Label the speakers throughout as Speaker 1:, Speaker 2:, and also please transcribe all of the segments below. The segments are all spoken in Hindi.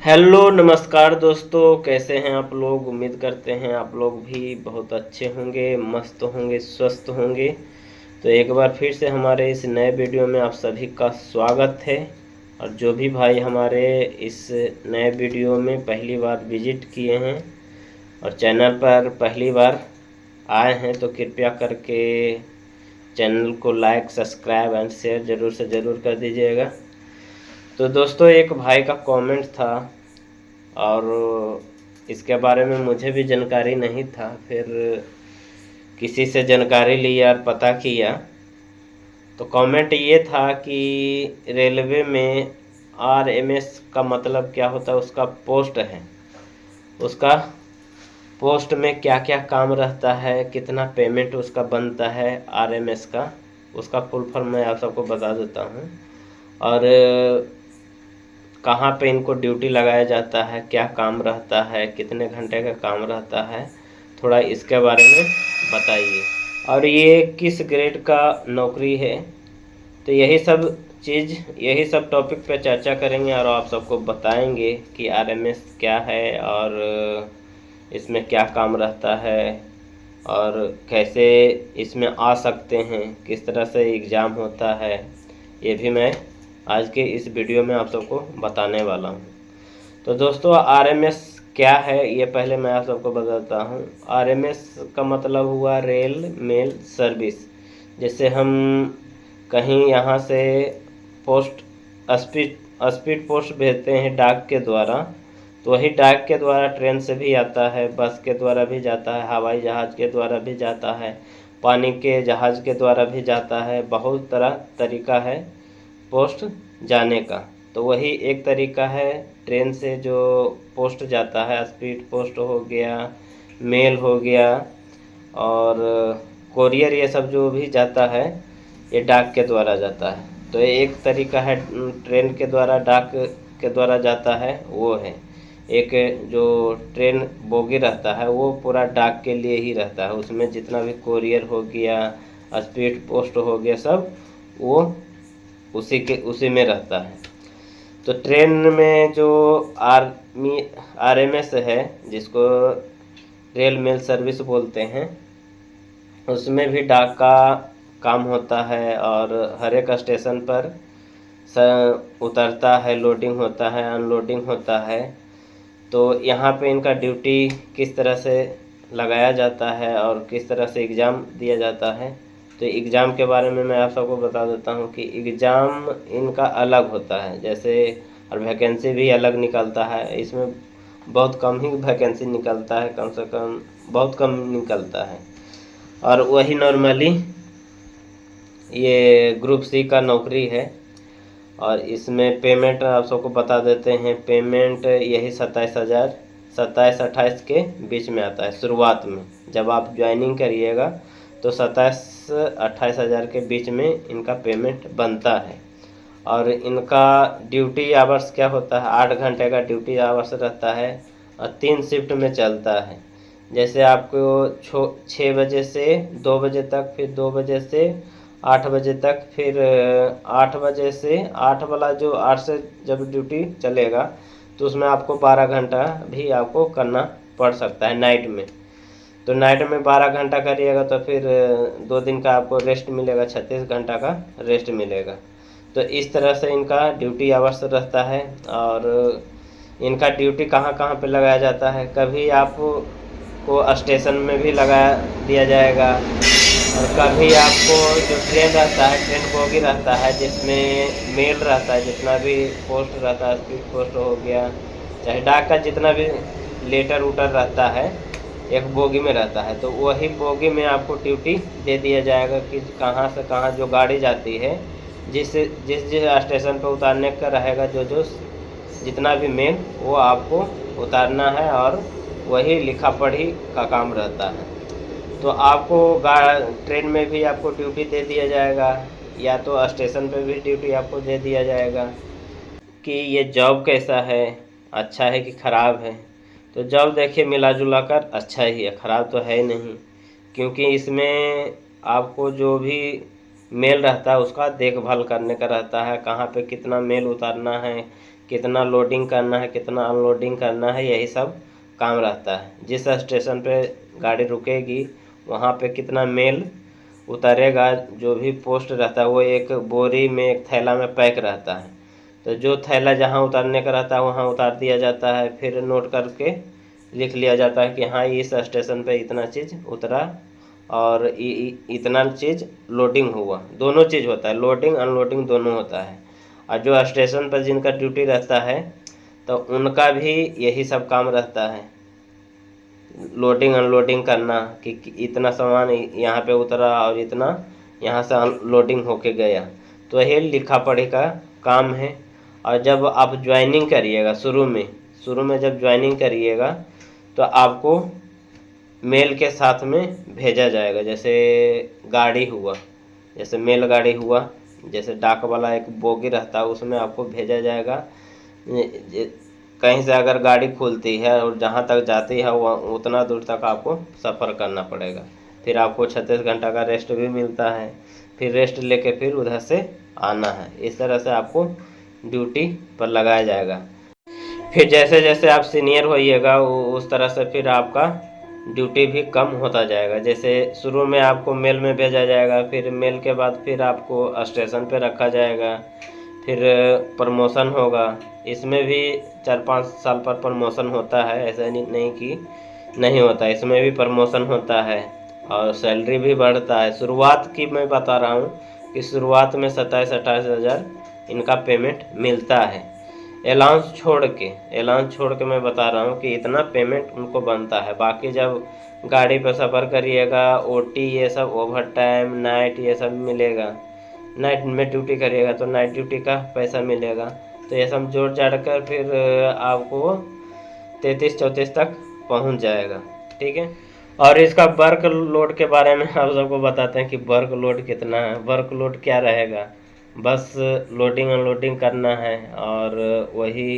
Speaker 1: हेलो नमस्कार दोस्तों, कैसे हैं आप लोग। उम्मीद करते हैं आप लोग भी बहुत अच्छे होंगे, मस्त होंगे, स्वस्थ होंगे। तो एक बार फिर से हमारे इस नए वीडियो में आप सभी का स्वागत है। और जो भी भाई हमारे इस नए वीडियो में पहली बार विजिट किए हैं और चैनल पर पहली बार आए हैं तो कृपया करके चैनल को लाइक, सब्सक्राइब एंड शेयर ज़रूर से ज़रूर कर दीजिएगा। तो दोस्तों, एक भाई का कमेंट था और इसके बारे में मुझे भी जानकारी नहीं था। फिर किसी से जानकारी लिया और पता किया तो कमेंट ये था कि रेलवे में आरएमएस का मतलब क्या होता है, उसका पोस्ट है। उसका पोस्ट में क्या क्या काम रहता है, कितना पेमेंट उसका बनता है आरएमएस का, उसका फुल फॉर्म मैं आप सबको बता देता हूँ। और कहाँ पे इनको ड्यूटी लगाया जाता है, क्या काम रहता है, कितने घंटे का काम रहता है, थोड़ा इसके बारे में बताइए। और ये किस ग्रेड का नौकरी है, तो यही सब टॉपिक पे चर्चा करेंगे और आप सबको बताएंगे कि आरएमएस क्या है और इसमें क्या काम रहता है और कैसे इसमें आ सकते हैं, किस तरह से एग्ज़ाम होता है। ये भी मैं आज के इस वीडियो में आप सबको बताने वाला हूँ। तो दोस्तों, आरएमएस क्या है ये पहले मैं आप सबको बताता हूँ। आरएमएस का मतलब हुआ रेल मेल सर्विस। जैसे हम कहीं यहाँ से पोस्ट स्पीड स्पीड पोस्ट भेजते हैं डाक के द्वारा, तो वही डाक के द्वारा ट्रेन से भी आता है, बस के द्वारा भी जाता है, हवाई जहाज़ के द्वारा भी जाता है, पानी के जहाज़ के द्वारा भी जाता है। बहुत तरह तरीका है पोस्ट जाने का। तो वही एक तरीका है ट्रेन से जो पोस्ट जाता है, स्पीड पोस्ट हो गया, मेल हो गया और कोरियर, ये सब जो भी जाता है ये डाक के द्वारा जाता है। तो एक तरीका है ट्रेन के द्वारा, डाक के द्वारा जाता है वो है। एक जो ट्रेन बोगी रहता है वो पूरा डाक के लिए ही रहता है, उसमें जितना भी कोरियर हो गया, स्पीड पोस्ट हो गया, सब वो उसी में रहता है। तो ट्रेन में जो आरएमएस है, जिसको रेल मेल सर्विस बोलते हैं, उसमें भी डाक का काम होता है और हर एक स्टेशन पर उतरता है, लोडिंग होता है, अनलोडिंग होता है। तो यहाँ पे इनका ड्यूटी किस तरह से लगाया जाता है और किस तरह से एग्ज़ाम दिया जाता है, तो एग्ज़ाम के बारे में मैं आप सबको बता देता हूँ कि एग्ज़ाम इनका अलग होता है। जैसे और वैकेंसी भी अलग निकलता है। इसमें बहुत कम ही वैकेंसी निकलता है, कम से कम बहुत कम निकलता है। और वही नॉर्मली ये ग्रुप सी का नौकरी है। और इसमें पेमेंट आप सबको बता देते हैं। पेमेंट यही 27,000 के बीच में आता है शुरुआत में। जब आप ज्वाइनिंग करिएगा तो 27-28 हज़ार के बीच में इनका पेमेंट बनता है। और इनका ड्यूटी आवर्स क्या होता है, 8 घंटे का ड्यूटी आवर्स रहता है और 3 शिफ्ट में चलता है। जैसे आपको 6 बजे से 2 बजे तक, फिर 2 बजे से 8 बजे तक, फिर 8 बजे से 8 वाला जो 8 से जब ड्यूटी चलेगा तो उसमें आपको 12 घंटा भी आपको करना पड़ सकता है नाइट में। तो नाइट में 12 घंटा करिएगा तो फिर 2 दिन का आपको रेस्ट मिलेगा, 36 घंटा का रेस्ट मिलेगा। तो इस तरह से इनका ड्यूटी आवर्स रहता है। और इनका ड्यूटी कहाँ कहाँ पे लगाया जाता है, कभी आपको स्टेशन में भी लगा दिया जाएगा और कभी आपको जो ट्रेन रहता है, ट्रेन बोगी रहता है जिसमें मेल रहता है, जितना भी पोस्ट रहता है, स्पीड पोस्ट हो गया, चाहे डाक का जितना भी लेटर उटर रहता है, एक बोगी में रहता है। तो वही बोगी में आपको ड्यूटी दे दिया जाएगा कि कहाँ से कहाँ जो गाड़ी जाती है, जिस जिस जिस स्टेशन पर उतारने का रहेगा, जो जो जितना भी मेल, वो आपको उतारना है और वही लिखा पढ़ी का काम रहता है। तो आपको ट्रेन में भी आपको ड्यूटी दे दिया जाएगा या तो स्टेशन पे भी ड्यूटी आपको दे दिया जाएगा। कि ये जॉब कैसा है, अच्छा है कि ख़राब है। तो जॉब देखिए मिला जुला कर अच्छा ही है, ख़राब तो है नहीं। क्योंकि इसमें आपको जो भी मेल रहता है उसका देखभाल करने का रहता है, कहाँ पे कितना मेल उतारना है, कितना लोडिंग करना है, कितना अनलोडिंग करना है, यही सब काम रहता है। जिस स्टेशन पे गाड़ी रुकेगी वहाँ पे कितना मेल उतारेगा, जो भी पोस्ट रहता है वो एक बोरी में, एक थैला में पैक रहता है। तो जो थैला जहाँ उतारने का रहता है वहाँ उतार दिया जाता है, फिर नोट करके लिख लिया जाता है कि हाँ इस स्टेशन पे इतना चीज़ उतरा और इतना चीज़ लोडिंग हुआ। दोनों चीज़ होता है, लोडिंग अनलोडिंग दोनों होता है। और जो स्टेशन पर जिनका ड्यूटी रहता है तो उनका भी यही सब काम रहता है, लोडिंग अनलोडिंग करना कि इतना सामान यहाँ पे उतरा और इतना यहाँ से अनलोडिंग होके गया। तो यही लिखा पढ़ी का काम है। और जब आप ज्वाइनिंग करिएगा शुरू में जब ज्वाइनिंग करिएगा तो आपको मेल के साथ में भेजा जाएगा। जैसे गाड़ी हुआ, जैसे मेल गाड़ी हुआ, जैसे डाक वाला एक बोगी रहता है उसमें आपको भेजा जाएगा। कहीं से अगर गाड़ी खुलती है और जहाँ तक जाती है वह उतना दूर तक आपको सफ़र करना पड़ेगा। फिर आपको 36 घंटा का रेस्ट भी मिलता है, फिर रेस्ट लेके फिर उधर से आना है। इस तरह से आपको ड्यूटी पर लगाया जाएगा। फिर जैसे जैसे आप सीनियर होइएगा उस तरह से फिर आपका ड्यूटी भी कम होता जाएगा। जैसे शुरू में आपको मेल में भेजा जाएगा, फिर मेल के बाद फिर आपको स्टेशन पे रखा जाएगा, फिर प्रमोशन होगा। इसमें भी 4-5 साल पर प्रमोशन होता है, ऐसा नहीं कि नहीं होता, इसमें भी प्रमोशन होता है और सैलरी भी बढ़ता है। शुरुआत की मैं बता रहा हूँ कि शुरुआत में 27-28 हज़ार इनका पेमेंट मिलता है। अलाउंस छोड़ के मैं बता रहा हूँ कि इतना पेमेंट उनको बनता है। बाकी जब गाड़ी पर सफ़र करिएगा ओटी ये सब ओवर टाइम नाइट ये सब मिलेगा। नाइट में ड्यूटी करिएगा तो नाइट ड्यूटी का पैसा मिलेगा। तो ये सब जोड़ जाड़ कर फिर आपको 33-34 तक पहुंच जाएगा। ठीक है। और इसका वर्क लोड के बारे में आप सबको बताते हैं कि वर्क लोड कितना है। वर्क लोड क्या रहेगा, बस लोडिंग अनलोडिंग करना है और वही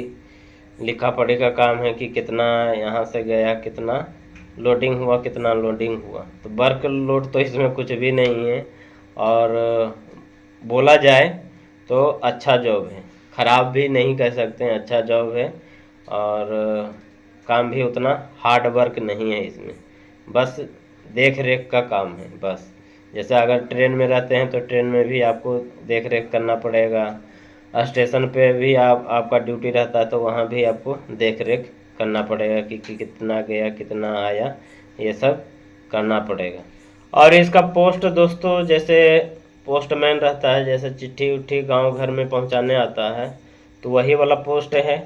Speaker 1: लिखा पढ़ी का काम है कि कितना यहाँ से गया, कितना लोडिंग हुआ, कितना अनलोडिंग हुआ। तो वर्क लोड तो इसमें कुछ भी नहीं है। और बोला जाए तो अच्छा जॉब है, ख़राब भी नहीं कह सकते हैं, अच्छा जॉब है। और काम भी उतना हार्ड वर्क नहीं है इसमें, बस देख रेख का काम है बस। जैसे अगर ट्रेन में रहते हैं तो ट्रेन में भी आपको देख रेख करना पड़ेगा, स्टेशन पे भी आपका ड्यूटी रहता है तो वहाँ भी आपको देख रेख करना पड़ेगा कि कितना गया कितना आया, ये सब करना पड़ेगा। और इसका पोस्ट दोस्तों, जैसे पोस्टमैन रहता है, जैसे चिट्ठी उट्ठी गांव घर में पहुंचाने आता है तो वही वाला पोस्ट है।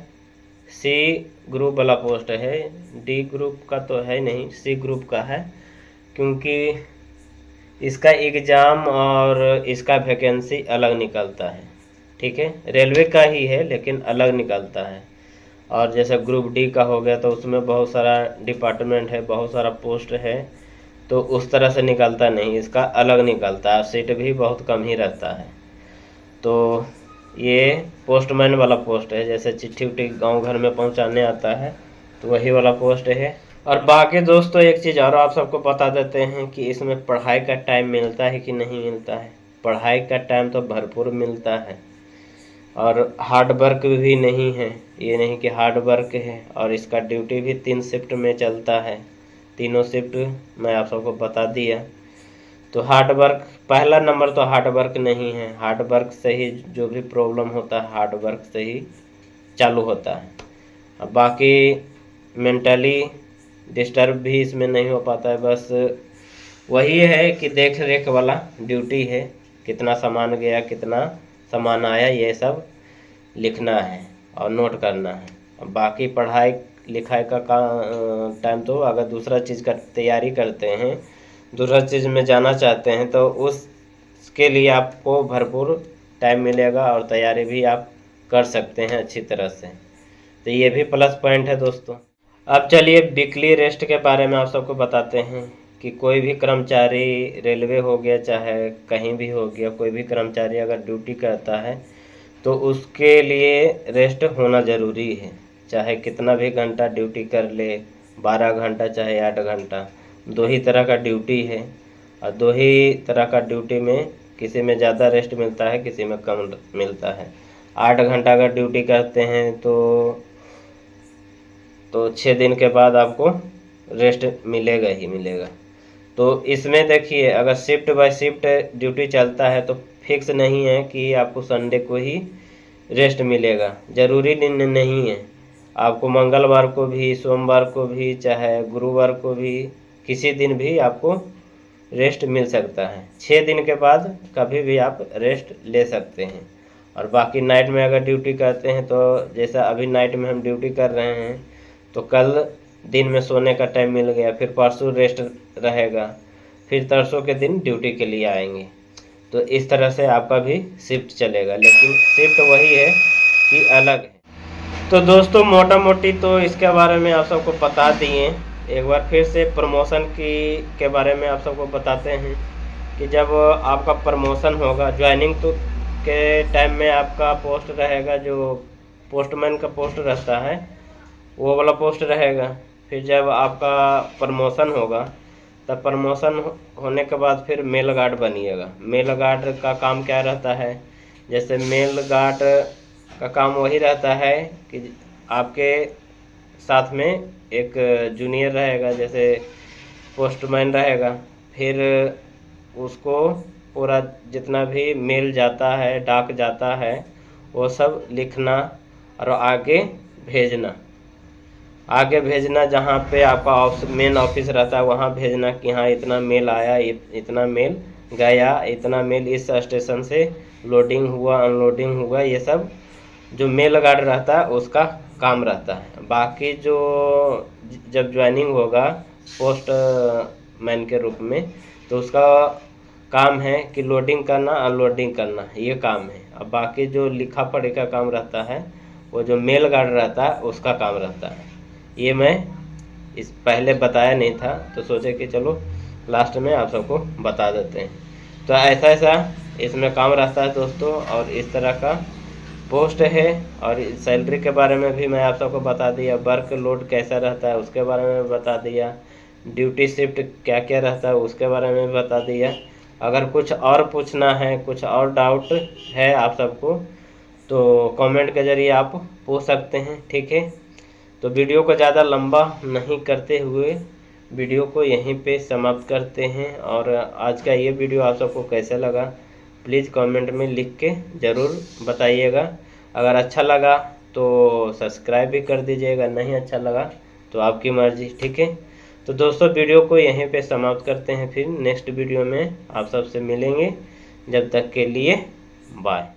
Speaker 1: सी ग्रुप वाला पोस्ट है, डी ग्रुप का तो है नहीं, सी ग्रुप का है। क्योंकि इसका एग्ज़ाम और इसका वैकेंसी अलग निकलता है। ठीक है, रेलवे का ही है लेकिन अलग निकलता है। और जैसे ग्रुप डी का हो गया तो उसमें बहुत सारा डिपार्टमेंट है, बहुत सारा पोस्ट है, तो उस तरह से निकलता नहीं, इसका अलग निकलता है। सीट भी बहुत कम ही रहता है। तो ये पोस्टमैन वाला पोस्ट है, जैसे चिट्ठी उट्ठी गांव घर में पहुंचाने आता है तो वही वाला पोस्ट है। और बाकी दोस्तों एक चीज़ और आप सबको बता देते हैं कि इसमें पढ़ाई का टाइम मिलता है कि नहीं मिलता है। पढ़ाई का टाइम तो भरपूर मिलता है और हार्ड वर्क भी नहीं है, ये नहीं कि हार्ड वर्क है। और इसका ड्यूटी भी 3 शिफ्ट में चलता है, तीनों शिफ्ट मैं आप सबको बता दिया। तो हार्ड वर्क, पहला नंबर तो हार्ड वर्क नहीं है, हार्ड वर्क से ही जो भी प्रॉब्लम होता है हार्ड वर्क से ही चालू होता है। अब बाकी मेंटली डिस्टर्ब भी इसमें नहीं हो पाता है। बस वही है कि देख रेख वाला ड्यूटी है, कितना सामान गया कितना सामान आया ये सब लिखना है और नोट करना है। अब बाकी पढ़ाई लिखाई का टाइम तो अगर दूसरा चीज़ का तैयारी करते हैं, दूसरा चीज़ में जाना चाहते हैं तो उसके लिए आपको भरपूर टाइम मिलेगा और तैयारी भी आप कर सकते हैं अच्छी तरह से। तो ये भी प्लस पॉइंट है दोस्तों। अब चलिए वीकली रेस्ट के बारे में आप सबको बताते हैं कि कोई भी कर्मचारी, रेलवे हो गया चाहे कहीं भी हो गया, कोई भी कर्मचारी अगर ड्यूटी करता है तो उसके लिए रेस्ट होना ज़रूरी है। चाहे कितना भी घंटा ड्यूटी कर ले, 12 घंटा चाहे 8 घंटा, दो ही तरह का ड्यूटी है। और दो ही तरह का ड्यूटी में किसी में ज़्यादा रेस्ट मिलता है, किसी में कम मिलता है। 8 घंटा अगर ड्यूटी करते हैं तो 6 दिन के बाद आपको रेस्ट मिलेगा ही मिलेगा। तो इसमें देखिए, अगर शिफ्ट बाय शिफ्ट ड्यूटी चलता है तो फिक्स नहीं है कि आपको संडे को ही रेस्ट मिलेगा, ज़रूरी दिन नहीं है। आपको मंगलवार को भी, सोमवार को भी, चाहे गुरुवार को भी, किसी दिन भी आपको रेस्ट मिल सकता है। 6 दिन के बाद कभी भी आप रेस्ट ले सकते हैं। और बाकी नाइट में अगर ड्यूटी करते हैं तो जैसा अभी नाइट में हम ड्यूटी कर रहे हैं, तो कल दिन में सोने का टाइम मिल गया, फिर परसों रेस्ट रहेगा, फिर तरसों के दिन ड्यूटी के लिए आएंगे। तो इस तरह से आपका भी शिफ्ट चलेगा, लेकिन शिफ्ट वही है कि अलग है। तो दोस्तों मोटा मोटी तो इसके बारे में आप सबको बता दिए। एक बार फिर से प्रमोशन के बारे में आप सबको बताते हैं कि जब आपका प्रमोशन होगा, ज्वाइनिंग तो के टाइम में आपका पोस्ट रहेगा, जो पोस्टमैन का पोस्ट रहता है वो वाला पोस्ट रहेगा। फिर जब आपका प्रमोशन होगा, तब प्रमोशन होने के बाद फिर मेल गार्ड बनिएगा। मेल गार्ड का काम क्या रहता है, जैसे मेल गार्ड का काम वही रहता है कि आपके साथ में एक जूनियर रहेगा, जैसे पोस्टमैन रहेगा, फिर उसको पूरा जितना भी मेल जाता है, डाक जाता है, वो सब लिखना और आगे भेजना जहाँ पे आपका मेन ऑफिस रहता है वहाँ भेजना कि हाँ इतना मेल आया, इतना मेल गया, इतना मेल इस स्टेशन से लोडिंग हुआ, अनलोडिंग हुआ, ये सब जो मेल गार्ड रहता है उसका काम रहता है। बाकी जो जब ज्वाइनिंग होगा पोस्ट मैन के रूप में, तो उसका काम है कि लोडिंग करना, अनलोडिंग करना, ये काम है। अब बाकी जो लिखा पढ़ी का काम रहता है वो जो मेल गार्ड रहता है उसका काम रहता है। ये मैं इस पहले बताया नहीं था, तो सोचे कि चलो लास्ट में आप सबको बता देते हैं। तो ऐसा इसमें काम रहता है दोस्तों, और इस तरह का पोस्ट है। और सैलरी के बारे में भी मैं आप सबको बता दिया, वर्क लोड कैसा रहता है उसके बारे में बता दिया, ड्यूटी शिफ्ट क्या क्या रहता है उसके बारे में बता दिया। अगर कुछ और पूछना है, कुछ और डाउट है आप सबको, तो कमेंट के ज़रिए आप पूछ सकते हैं, ठीक है। तो वीडियो को ज़्यादा लंबा नहीं करते हुए वीडियो को यहीं पे समाप्त करते हैं। और आज का ये वीडियो आप सबको कैसा लगा प्लीज़ कमेंट में लिख के ज़रूर बताइएगा। अगर अच्छा लगा तो सब्सक्राइब भी कर दीजिएगा, नहीं अच्छा लगा तो आपकी मर्ज़ी, ठीक है। तो दोस्तों वीडियो को यहीं पे समाप्त करते हैं, फिर नेक्स्ट वीडियो में आप सबसे मिलेंगे। जब तक के लिए बाय।